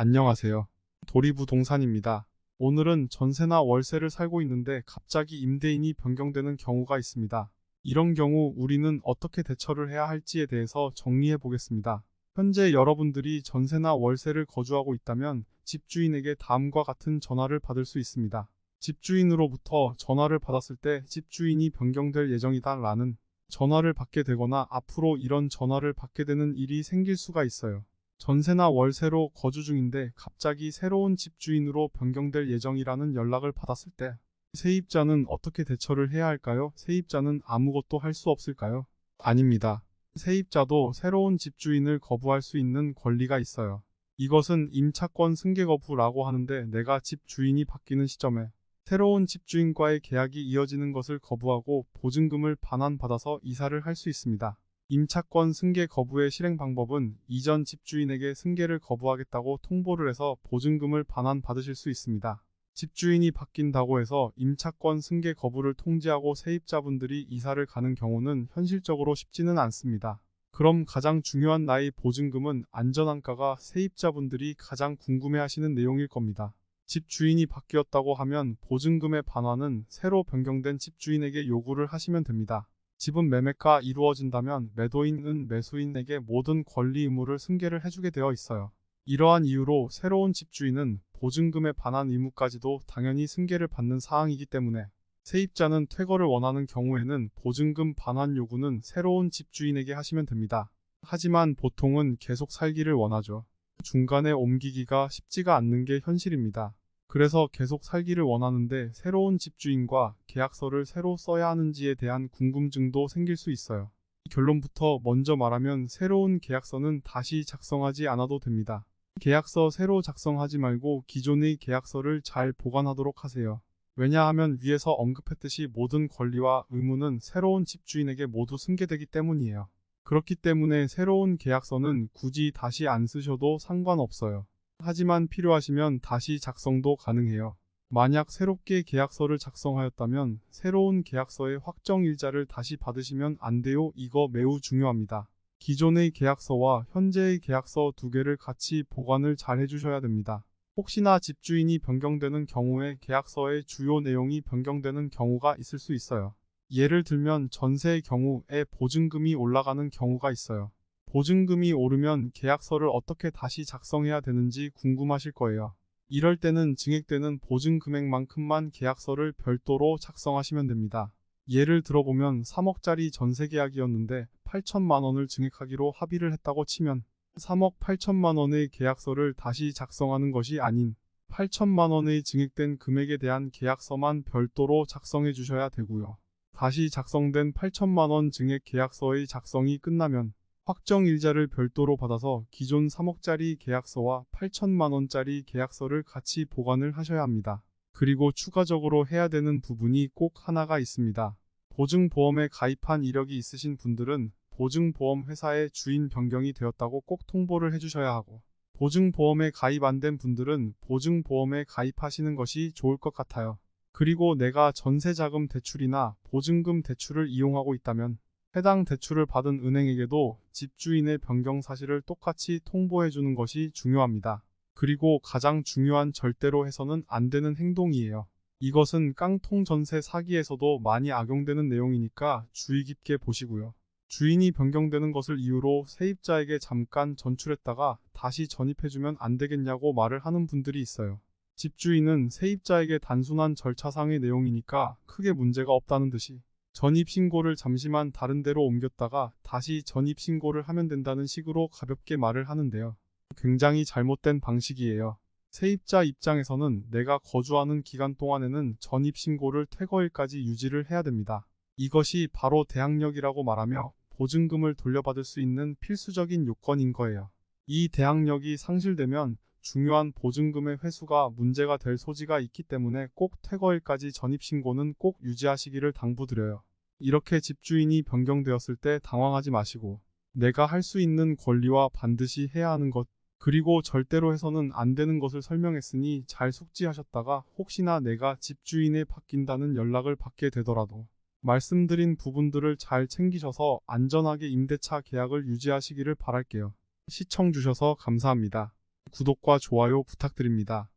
안녕하세요. 도리부동산입니다. 오늘은 전세나 월세를 살고 있는데 갑자기 임대인이 변경되는 경우가 있습니다. 이런 경우 우리는 어떻게 대처를 해야 할지에 대해서 정리해 보겠습니다. 현재 여러분들이 전세나 월세를 거주하고 있다면 집주인에게 다음과 같은 전화를 받을 수 있습니다. 집주인으로부터 전화를 받았을 때 집주인이 변경될 예정이다 라는 전화를 받게 되거나 앞으로 이런 전화를 받게 되는 일이 생길 수가 있어요. 전세나 월세로 거주 중인데 갑자기 새로운 집주인으로 변경될 예정이라는 연락을 받았을 때 세입자는 어떻게 대처를 해야 할까요? 세입자는 아무것도 할 수 없을까요? 아닙니다. 세입자도 새로운 집주인을 거부할 수 있는 권리가 있어요. 이것은 임차권 승계 거부라고 하는데 내가 집주인이 바뀌는 시점에 새로운 집주인과의 계약이 이어지는 것을 거부하고 보증금을 반환받아서 이사를 할 수 있습니다. 임차권 승계 거부의 실행 방법은 이전 집주인에게 승계를 거부하겠다고 통보를 해서 보증금을 반환받으실 수 있습니다. 집주인이 바뀐다고 해서 임차권 승계 거부를 통지하고 세입자분들이 이사를 가는 경우는 현실적으로 쉽지는 않습니다. 그럼 가장 중요한 나의 보증금은 안전한가가 세입자분들이 가장 궁금해하시는 내용일 겁니다. 집주인이 바뀌었다고 하면 보증금의 반환은 새로 변경된 집주인에게 요구를 하시면 됩니다. 집은 매매가 이루어진다면 매도인은 매수인에게 모든 권리 의무를 승계를 해주게 되어 있어요. 이러한 이유로 새로운 집주인은 보증금의 반환 의무까지도 당연히 승계를 받는 사항이기 때문에 세입자는 퇴거를 원하는 경우에는 보증금 반환 요구는 새로운 집주인에게 하시면 됩니다. 하지만 보통은 계속 살기를 원하죠. 중간에 옮기기가 쉽지가 않는 게 현실입니다. 그래서 계속 살기를 원하는데 새로운 집주인과 계약서를 새로 써야 하는지에 대한 궁금증도 생길 수 있어요. 결론부터 먼저 말하면 새로운 계약서는 다시 작성하지 않아도 됩니다. 계약서 새로 작성하지 말고 기존의 계약서를 잘 보관하도록 하세요. 왜냐하면 위에서 언급했듯이 모든 권리와 의무는 새로운 집주인에게 모두 승계되기 때문이에요. 그렇기 때문에 새로운 계약서는 굳이 다시 안 쓰셔도 상관없어요. 하지만 필요하시면 다시 작성도 가능해요. 만약 새롭게 계약서를 작성하였다면 새로운 계약서의 확정일자를 다시 받으시면 안 돼요. 이거 매우 중요합니다. 기존의 계약서와 현재의 계약서 두 개를 같이 보관을 잘 해주셔야 됩니다. 혹시나 집주인이 변경되는 경우에 계약서의 주요 내용이 변경되는 경우가 있을 수 있어요. 예를 들면 전세의 경우에 보증금이 올라가는 경우가 있어요. 보증금이 오르면 계약서를 어떻게 다시 작성해야 되는지 궁금하실 거예요. 이럴 때는 증액되는 보증금액만큼만 계약서를 별도로 작성하시면 됩니다. 예를 들어보면 3억짜리 전세 계약이었는데 8천만 원을 증액하기로 합의를 했다고 치면 3억 8천만 원의 계약서를 다시 작성하는 것이 아닌 8천만 원의 증액된 금액에 대한 계약서만 별도로 작성해 주셔야 되고요. 다시 작성된 8천만 원 증액 계약서의 작성이 끝나면 확정일자를 별도로 받아서 기존 3억짜리 계약서와 8천만 원짜리 계약서를 같이 보관을 하셔야 합니다. 그리고 추가적으로 해야 되는 부분이 꼭 하나가 있습니다. 보증보험에 가입한 이력이 있으신 분들은 보증보험 회사의 주인 변경이 되었다고 꼭 통보를 해주셔야 하고 보증보험에 가입 안 된 분들은 보증보험에 가입하시는 것이 좋을 것 같아요. 그리고 내가 전세자금 대출이나 보증금 대출을 이용하고 있다면 해당 대출을 받은 은행에게도 집주인의 변경 사실을 똑같이 통보해 주는 것이 중요합니다. 그리고 가장 중요한 절대로 해서는 안 되는 행동이에요. 이것은 깡통 전세 사기에서도 많이 악용되는 내용이니까 주의 깊게 보시고요. 주인이 변경되는 것을 이유로 세입자에게 잠깐 전출했다가 다시 전입해주면 안 되겠냐고 말을 하는 분들이 있어요. 집주인은 세입자에게 단순한 절차상의 내용이니까 크게 문제가 없다는 듯이 전입신고를 잠시만 다른 데로 옮겼다가 다시 전입신고를 하면 된다는 식으로 가볍게 말을 하는데요. 굉장히 잘못된 방식이에요. 세입자 입장에서는 내가 거주하는 기간 동안에는 전입신고를 퇴거일까지 유지를 해야 됩니다. 이것이 바로 대항력이라고 말하며 보증금을 돌려받을 수 있는 필수적인 요건인 거예요. 이 대항력이 상실되면 중요한 보증금의 회수가 문제가 될 소지가 있기 때문에 꼭 퇴거일까지 전입신고는 꼭 유지하시기를 당부드려요. 이렇게 집주인이 변경되었을 때 당황하지 마시고 내가 할 수 있는 권리와 반드시 해야 하는 것 그리고 절대로 해서는 안 되는 것을 설명했으니 잘 숙지하셨다가 혹시나 내가 집주인에 바뀐다는 연락을 받게 되더라도 말씀드린 부분들을 잘 챙기셔서 안전하게 임대차 계약을 유지하시기를 바랄게요. 시청해주셔서 감사합니다. 구독과 좋아요 부탁드립니다.